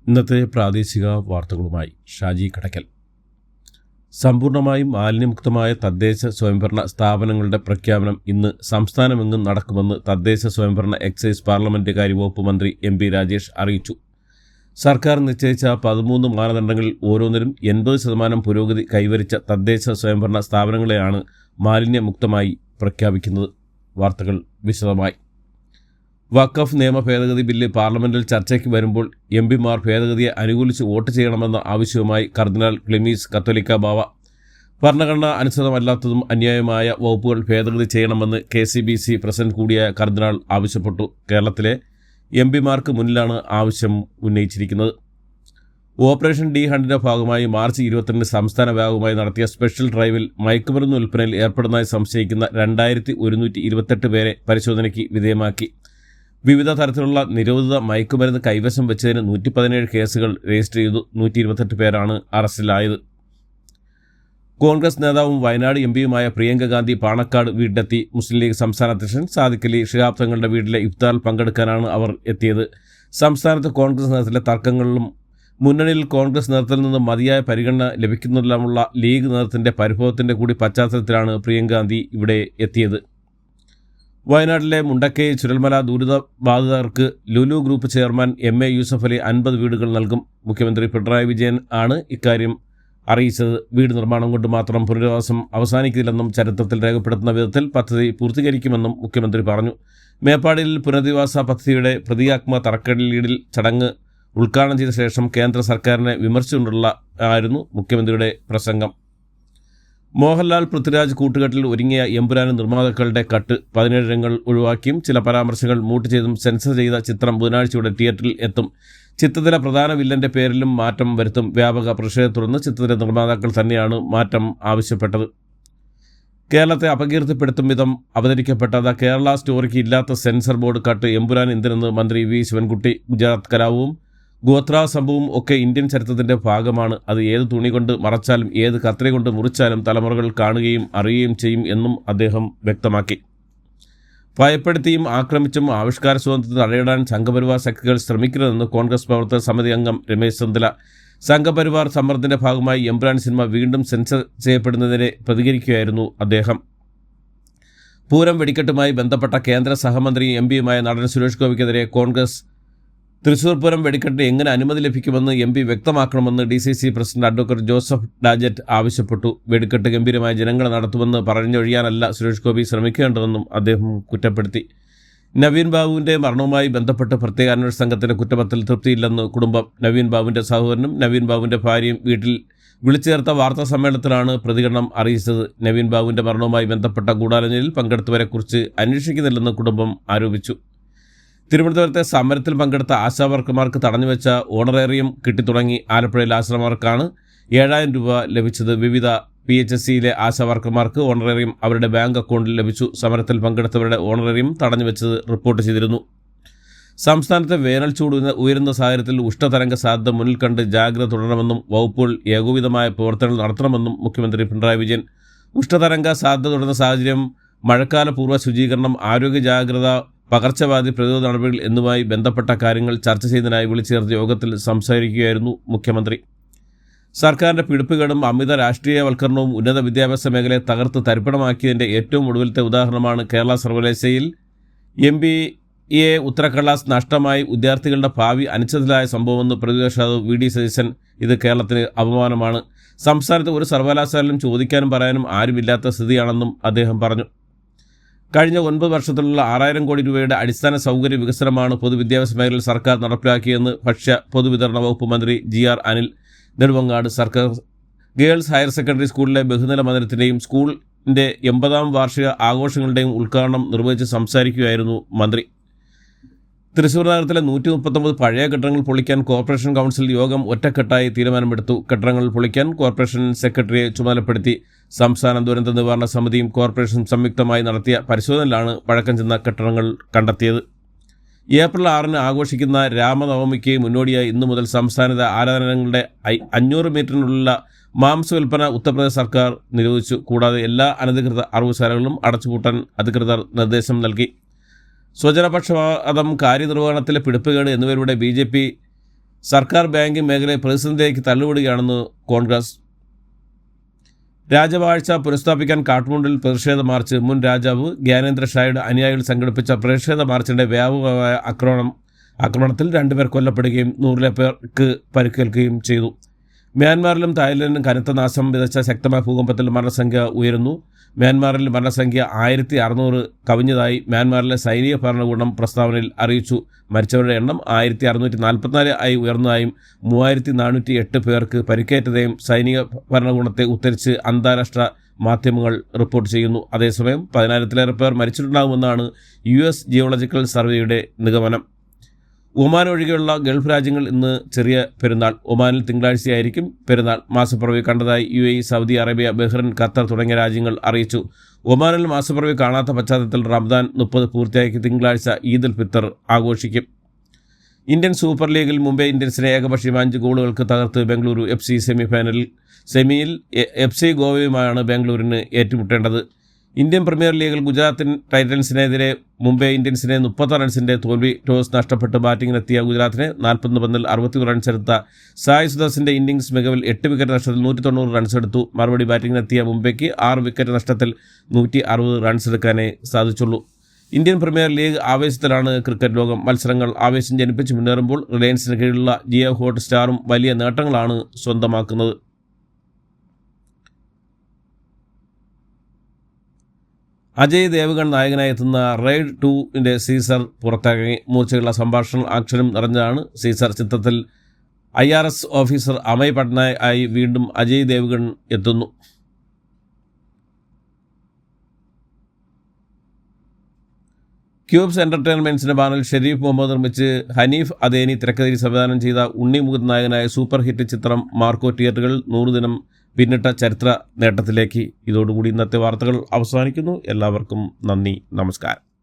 ഇന്നത്തെ പ്രാദേശിക വാർത്തകളുമായി ഷാജി കടക്കൽ. സമ്പൂർണ്ണമായും മാലിന്യമുക്തമായ തദ്ദേശ സ്വയംഭരണ സ്ഥാപനങ്ങളുടെ പ്രഖ്യാപനം ഇന്ന് സംസ്ഥാനമെങ്ങും നടക്കുമെന്ന് തദ്ദേശ സ്വയംഭരണ എക്സൈസ് പാർലമെന്ററി വകുപ്പ് മന്ത്രി എം.പി. രാജേഷ് അറിയിച്ചു. സർക്കാർ നിശ്ചയിച്ച 13 മാനദണ്ഡങ്ങളിൽ ഓരോന്നിലും 80% പുരോഗതി കൈവരിച്ച തദ്ദേശ സ്വയംഭരണ സ്ഥാപനങ്ങളെയാണ് മാലിന്യമുക്തമായി പ്രഖ്യാപിക്കുന്നത്. വാർത്തകൾ വിശദമായി. വഖഫ് നിയമ ഭേദഗതി ബില്ല് പാർലമെന്റിൽ ചർച്ചയ്ക്ക് വരുമ്പോൾ എംപിമാർ ഭേദഗതിയെ അനുകൂലിച്ച് വോട്ട് ചെയ്യണമെന്ന ആവശ്യവുമായി കർദിനാൾ ക്ലെമീസ് കത്തോലിക്ക ബാവ ഭരണഘടനാ അനുസൃതമല്ലാത്തതും അന്യായമായ വകുപ്പുകൾ ഭേദഗതി ചെയ്യണമെന്ന് KCBC പ്രസിഡന്റ് കൂടിയായ കർദിനാൾ ആവശ്യപ്പെട്ടു. കേരളത്തിലെ എംപിമാർക്ക് മുന്നിലാണ് ആവശ്യം ഉന്നയിച്ചിരിക്കുന്നത്. ഓപ്പറേഷൻ ഡി ഹണ്ടിന്റെ ഭാഗമായി മാർച്ച് 22 സംസ്ഥാന വ്യാപകമായി നടത്തിയ സ്പെഷ്യൽ ഡ്രൈവിൽ മയക്കുമരുന്ന് വിൽപ്പനയിൽ ഏർപ്പെടുന്നതായി സംശയിക്കുന്ന 2128 പേരെ പരിശോധനയ്ക്ക് വിധേയമാക്കി. വിവിധ തരത്തിലുള്ള നിരോധിത മയക്കുമരുന്ന് കൈവശം വെച്ചതിന് 117 കേസുകൾ രജിസ്റ്റർ ചെയ്തു. 128 പേരാണ് അറസ്റ്റിലായത്. കോൺഗ്രസ് നേതാവും വയനാട് എംപിയുമായ പ്രിയങ്ക ഗാന്ധി പാണക്കാട് വീട്ടിലെത്തി. മുസ്ലിം ലീഗ് സംസ്ഥാന അധ്യക്ഷൻ സാദിഖ് അലി ശിഹാബ് തങ്ങളുടെ വീട്ടിലെ ഇഫ്താറിൽ പങ്കെടുക്കാനാണ് അവർ എത്തിയത്. സംസ്ഥാനത്ത് കോൺഗ്രസ് നേതൃത്വത്തിലെ തർക്കങ്ങളിലും മുന്നണിയിൽ കോൺഗ്രസ് നേതൃത്വത്തിൽ നിന്ന് മതിയായ പരിഗണന ലഭിക്കുന്നില്ലെന്നുള്ള ലീഗ് നേതൃത്വത്തിൻ്റെ പരിഭവത്തിൻ്റെ കൂടി പശ്ചാത്തലത്തിലാണ് പ്രിയങ്ക ഗാന്ധി ഇവിടെ എത്തിയത്. വയനാട്ടിലെ മുണ്ടക്കൈ ചുരൽമല ദുരിതബാധിതർക്ക് Lulu group chairman MA Yusuff Ali 50 വീടുകൾ നൽകും. മുഖ്യമന്ത്രി പിണറായി വിജയൻ ആണ് ഇക്കാര്യം അറിയിച്ചത്. വീട് നിർമ്മാണം കൊണ്ട് മാത്രം പുനരധിവാസം അവസാനിക്കില്ലെന്നും ചരിത്രത്തിൽ രേഖപ്പെടുത്തുന്ന വിധത്തിൽ പദ്ധതി പൂർത്തീകരിക്കുമെന്നും മുഖ്യമന്ത്രി പറഞ്ഞു. മേപ്പാടിയിൽ പുനരധിവാസ പദ്ധതിയുടെ പ്രതീകാത്മക തറക്കല്ലിടൽ ചടങ്ങ് ഉദ്ഘാടനം ചെയ്ത ശേഷം കേന്ദ്ര സർക്കാരിനെ വിമർശിച്ചുകൊണ്ടുള്ള ആയിരുന്നു മുഖ്യമന്ത്രിയുടെ പ്രസംഗം. മോഹൻലാൽ പൃഥ്വിരാജ് കൂട്ടുകെട്ടിൽ ഒരുങ്ങിയ എമ്പുരാൻ നിർമ്മാതാക്കളുടെ കട്ട് 17 രംഗങ്ങൾ ഒഴിവാക്കിയും ചില പരാമർശങ്ങൾ മ്യൂട്ട് ചെയ്തും സെൻസർ ചെയ്ത ചിത്രം ബുധനാഴ്ചയോടെ തിയേറ്ററിൽ എത്തും. ചിത്രത്തിലെ പ്രധാന വില്ലന്റെ പേരിലും മാറ്റം വരുത്തും. വ്യാപക പ്രതിഷേധത്തെ തുടർന്ന് ചിത്രത്തിലെ നിർമ്മാതാക്കൾ തന്നെയാണ് മാറ്റം ആവശ്യപ്പെട്ടത്. കേരളത്തെ അപകീർത്തിപ്പെടുത്തും വിധം അവതരിക്കപ്പെട്ട ദ കേരള സ്റ്റോറിക്ക് ഇല്ലാത്ത സെൻസർ ബോർഡ് കട്ട് എമ്പുരാൻ എന്തിനെന്ന് മന്ത്രി V. ശിവൻകുട്ടി. ഗുജറാത്ത് കലാപവും ഗോത്ര സംഭവവും ഒക്കെ ഇന്ത്യൻ ചരിത്രത്തിൻ്റെ ഭാഗമാണ്. അത് ഏത് തുണി കൊണ്ട് മറച്ചാലും ഏത് കത്രി കൊണ്ട് മുറിച്ചാലും തലമുറകൾ കാണുകയും അറിയുകയും ചെയ്യും എന്നും അദ്ദേഹം വ്യക്തമാക്കി. ഭയപ്പെടുത്തിയും ആക്രമിച്ചും ആവിഷ്കാര സ്വാതന്ത്ര്യത്തെ തടയിടാൻ സംഘപരിവാർ ശക്തികൾ ശ്രമിക്കരുതെന്ന് കോൺഗ്രസ് പ്രവർത്തക സമിതി അംഗം രമേശ് ചെന്നിത്തല. സംഘപരിവാർ സമ്മർദ്ദത്തിന്റെ ഭാഗമായി എമ്പുരാൻ സിനിമ വീണ്ടും സെൻസർ ചെയ്യപ്പെടുന്നതിനെ പ്രതികരിക്കുകയായിരുന്നു അദ്ദേഹം. പൂരം വെടിക്കെട്ടുമായി ബന്ധപ്പെട്ട കേന്ദ്ര സഹമന്ത്രി MPയുമായ നടൻ സുരേഷ് ഗോപിക്കെതിരെ കോൺഗ്രസ് തൃശൂർ പൂരം വെടിക്കെട്ടിന് എങ്ങനെ അനുമതി ലഭിക്കുമെന്ന് MP വ്യക്തമാക്കണമെന്ന് DCC പ്രസിഡന്റ് അഡ്വക്കേറ്റ് ജോസഫ് ഡാജറ്റ് ആവശ്യപ്പെട്ടു. വെടിക്കെട്ട് ഗംഭീരമായ ജനങ്ങൾ നടത്തുമെന്ന് പറഞ്ഞൊഴിയാനല്ല സുരേഷ് ഗോപി ശ്രമിക്കേണ്ടതെന്നും അദ്ദേഹം കുറ്റപ്പെടുത്തി. നവീൻ ബാബുവിൻ്റെ മരണവുമായി ബന്ധപ്പെട്ട് പ്രത്യേക അന്വേഷണ സംഘത്തിൻ്റെ കുറ്റപത്രത്തിൽ തൃപ്തിയില്ലെന്ന് കുടുംബം. നവീൻ ബാബുവിൻ്റെ സഹോദരനും നവീൻ ബാബുവിൻ്റെ ഭാര്യയും വീട്ടിൽ വിളിച്ചു ചേർത്ത വാർത്താ സമ്മേളനത്തിലാണ് പ്രതികരണം അറിയിച്ചത്. നവീൻ ബാബുവിൻ്റെ മരണവുമായി ബന്ധപ്പെട്ട ഗൂഢാലോചനയിൽ പങ്കെടുത്തവരെക്കുറിച്ച് അന്വേഷിക്കുന്നില്ലെന്ന് കുടുംബം ആരോപിച്ചു. തിരുവനന്തപുരത്തെ സമരത്തിൽ പങ്കെടുത്ത ആശാവർക്കർമാർക്ക് തടഞ്ഞുവെച്ച ഓണറേറിയം കിട്ടിത്തുടങ്ങി. ആലപ്പുഴയിൽ ആശ്രമവർക്കാണ് 7000 രൂപ ലഭിച്ചത്. വിവിധ PHSCയിലെ ആശാവർക്കർമാർക്ക് ഓണറേറിയം അവരുടെ ബാങ്ക് അക്കൗണ്ടിൽ ലഭിച്ചു. സമരത്തിൽ പങ്കെടുത്തവരുടെ ഓണറേറിയം തടഞ്ഞുവെച്ചത് റിപ്പോർട്ട് ചെയ്തിരുന്നു. സംസ്ഥാനത്തെ വേനൽ ചൂട് ഉയരുന്ന സാഹചര്യത്തിൽ ഉഷ്ണതരംഗ സാധ്യത മുന്നിൽ കണ്ട് ജാഗ്രത തുടരണമെന്നും വകുപ്പുകൾ ഏകോപിതമായ പ്രവർത്തനങ്ങൾ നടത്തണമെന്നും മുഖ്യമന്ത്രി പിണറായി വിജയൻ. ഉഷ്ണതരംഗ സാധ്യത തുടരുന്ന സാഹചര്യം, മഴക്കാല പൂർവ്വ ശുചീകരണം, ആരോഗ്യ ജാഗ്രത, പകർച്ചവ്യാധി പ്രതിരോധ നടപടികൾ എന്നിവയുമായി ബന്ധപ്പെട്ട കാര്യങ്ങൾ ചർച്ച ചെയ്യുന്നതിനായി വിളിച്ചു ചേർത്ത യോഗത്തിൽ സംസാരിക്കുകയായിരുന്നു മുഖ്യമന്ത്രി. സർക്കാരിൻ്റെ പിടിപ്പുകേടും അമിത രാഷ്ട്രീയവൽക്കരണവും ഉന്നത വിദ്യാഭ്യാസ മേഖലയെ തകർത്ത് തരിപ്പണമാക്കിയതിൻ്റെ ഏറ്റവും ഒടുവിലത്തെ ഉദാഹരണമാണ് കേരള സർവകലാശാലയിൽ MBA ഉത്തരക്കടലാസ് നഷ്ടമായി വിദ്യാർത്ഥികളുടെ ഭാവി അനിശ്ചിതമായ സംഭവമെന്ന് പ്രതിപക്ഷ നേതാവ് VD സതീശൻ. ഇത് കേരളത്തിന് അപമാനമാണ്. സംസ്ഥാനത്ത് ഒരു സർവകലാശാലയിലും ചോദിക്കാനും പറയാനും ആരുമില്ലാത്ത സ്ഥിതിയാണെന്നും അദ്ദേഹം പറഞ്ഞു. കഴിഞ്ഞ 9 വർഷത്തിലുള്ള 6000 കോടി രൂപയുടെ അടിസ്ഥാന സൗകര്യ വികസനമാണ് പൊതുവിദ്യാഭ്യാസ മേഖലയിൽ സർക്കാർ നടപ്പിലാക്കിയെന്ന് ഭക്ഷ്യ പൊതുവിതരണ വകുപ്പ് മന്ത്രി GR അനിൽ. നെടുമങ്ങാട് സർക്കാർ ഗേൾസ് ഹയർ സെക്കൻഡറി സ്കൂളിലെ ബഹുനില മന്ദിരത്തിൻ്റെയും സ്കൂളിൻ്റെ 80ാം വാർഷിക ആഘോഷങ്ങളുടെയും ഉദ്ഘാടനം നിർവഹിച്ച് സംസാരിക്കുകയായിരുന്നു മന്ത്രി. തൃശൂർ നഗരത്തിലെ 139 പഴയ കെട്ടിടങ്ങൾ പൊളിക്കാൻ കോർപ്പറേഷൻ കൗൺസിൽ യോഗം ഒറ്റക്കെട്ടായി തീരുമാനമെടുത്തു. കെട്ടിടങ്ങൾ പൊളിക്കാൻ കോർപ്പറേഷൻ സെക്രട്ടറിയെ ചുമതലപ്പെടുത്തി. സംസ്ഥാന ദുരന്ത നിവാരണ സമിതിയും കോർപ്പറേഷനും സംയുക്തമായി നടത്തിയ പരിശോധനയിലാണ് പഴക്കം ചെന്ന കെട്ടിടങ്ങൾ കണ്ടെത്തിയത്. ഏപ്രിൽ 6 ആഘോഷിക്കുന്ന രാമനവമിക്ക് മുന്നോടിയായി ഇന്നു മുതൽ സംസ്ഥാനത്തെ ആരാധനാലയങ്ങളുടെ 500 മീറ്ററിനുള്ള മാംസ വിൽപ്പന ഉത്തർപ്രദേശ് സർക്കാർ നിരോധിച്ചു. കൂടാതെ എല്ലാ അനധികൃത അറവുശാലകളും അടച്ചുപൂട്ടാൻ അധികൃതർ നിർദ്ദേശം നൽകി. സ്വജനപക്ഷപാതം, കാര്യനിർവഹണത്തിലെ പിടിപ്പുകേട് എന്നിവയിലൂടെ BJP സർക്കാർ ബാങ്കിംഗ് മേഖലയെ പ്രതിസന്ധിയിലേക്ക് തള്ളിവിടുകയാണെന്ന് കോൺഗ്രസ്. രാജവാഴ്ച പുനഃസ്ഥാപിക്കാൻ കാഠ്മണ്ഡുവിൽ പ്രതിഷേധ മാർച്ച്. മുൻ രാജാവ് ജ്ഞാനേന്ദ്ര ഷായുടെ അനുയായികൾ സംഘടിപ്പിച്ച പ്രതിഷേധ മാർച്ചിൻ്റെ വ്യാപകമായ ആക്രമണത്തിൽ 2 പേർ കൊല്ലപ്പെടുകയും 100 പേർക്ക് പരിക്കേൽക്കുകയും ചെയ്തു. മ്യാൻമാറിലും തായ്ലൻഡിലും കനത്ത നാശം വിതച്ച ശക്തമായ ഭൂകമ്പത്തിൽ മരണസംഖ്യ ഉയരുന്നു. മ്യാൻമാറിൽ മരണസംഖ്യ 1600 കവിഞ്ഞതായി മ്യാൻമാറിലെ സൈനിക ഭരണകൂടം പ്രസ്താവനയിൽ അറിയിച്ചു. മരിച്ചവരുടെ എണ്ണം 1644 ആയി ഉയർന്നതായും 3408 പേർക്ക് പരിക്കേറ്റതായും സൈനിക ഭരണകൂടത്തെ ഉദ്ധരിച്ച് അന്താരാഷ്ട്ര മാധ്യമങ്ങൾ റിപ്പോർട്ട് ചെയ്യുന്നു. അതേസമയം 10,000-ലേറെ പേർ മരിച്ചിട്ടുണ്ടാകുമെന്നാണ് US ജിയോളജിക്കൽ സർവേയുടെ നിഗമനം. ഒമാൻ ഒഴികെയുള്ള ഗൾഫ് രാജ്യങ്ങൾ ഇന്ന് ചെറിയ പെരുന്നാൾ. ഒമാനിൽ തിങ്കളാഴ്ചയായിരിക്കും പെരുന്നാൾ. മാസപ്പിറവി കണ്ടതായി UAE, Saudi Arabia, Bahrain, Qatar തുടങ്ങിയ രാജ്യങ്ങൾ അറിയിച്ചു. ഒമാനിൽ മാസപ്പിറവി കാണാത്ത പശ്ചാത്തലത്തിൽ റമദാൻ 30 പൂർത്തിയാക്കി തിങ്കളാഴ്ച ഈദ് ഉൽ ഫിത്തർ ആഘോഷിക്കും. ഇന്ത്യൻ സൂപ്പർ ലീഗിൽ മുംബൈ ഇന്ത്യൻസിനെ ഏകപക്ഷീയം 5 ഗോളുകൾക്ക് തകർത്ത് ബംഗളൂരു FC. സെമിയിൽ FC ഗോവയുമായാണ് ബാംഗ്ലൂരിന് ഏറ്റുമുട്ടേണ്ടത്. ഇന്ത്യൻ പ്രീമിയർ ലീഗിൽ ഗുജറാത്ത് ടൈറ്റൻസിനെതിരെ മുംബൈ ഇന്ത്യൻസിനെ 30 റൺസിൻ്റെ തോൽവി. ടോസ് നഷ്ടപ്പെട്ട് ബാറ്റിങ്ങിനെത്തിയ ഗുജറാത്തിനെ 41 പന്തിൽ 61 റൺസ് എടുത്ത സായ് സുദർശൻ്റെ ഇന്നിംഗ്സ് മികവിൽ 8 വിക്കറ്റ് നഷ്ടത്തിൽ 190 റൺസ് എടുത്തു. മറുപടി ബാറ്റിങ്ങിനെത്തിയ മുംബൈക്ക് 6 വിക്കറ്റ് നഷ്ടത്തിൽ 160 റൺസ് എടുക്കാനേ സാധിച്ചുള്ളൂ. ഇന്ത്യൻ പ്രീമിയർ ലീഗ് ആവേശത്തിലാണ് ക്രിക്കറ്റ് ലോകം. മത്സരങ്ങൾ ആവേശം ജനിപ്പിച്ച് മുന്നേറുമ്പോൾ റിലയൻസിന് കീഴിലുള്ള ജിയോ ഹോട്ട്സ്റ്റാറും വലിയ നേട്ടങ്ങളാണ് സ്വന്തമാക്കുന്നത്. അജയ് ദേവ്ഗൺ നായകനായി എത്തുന്ന റെയ്ഡ് 2 സീസർ പുറത്തിറങ്ങി. മൂർച്ചയുള്ള സംഭാഷണം ആക്ഷനും നിറഞ്ഞാണ് സീസർ. ചിത്രത്തിൽ IRS ഓഫീസർ അമയ് പട്നായക് ആയി വീണ്ടും അജയ് ദേവ്ഗൺ എത്തുന്നു. ക്യൂബ്സ് എൻ്റർടൈൻമെൻറ്റ്സിൻ്റെ ബാനറിൽ ഷെരീഫ് മുഹമ്മദ് നിർമ്മിച്ച് ഹനീഫ് അദേനി തിരക്കഥയിൽ സംവിധാനം ചെയ്ത ഉണ്ണി മുകുന്ദൻ നായകനായ സൂപ്പർ ഹിറ്റ് ചിത്രം മാർക്കോ തിയേറ്ററുകളിൽ 100 ദിനം പിന്നിട്ട ചരിത്ര നേട്ടത്തിലേക്ക്. ഇതോടുകൂടി ഇന്നത്തെ വാർത്തകൾ അവസാനിക്കുന്നു. എല്ലാവർക്കും നന്ദി, നമസ്കാരം.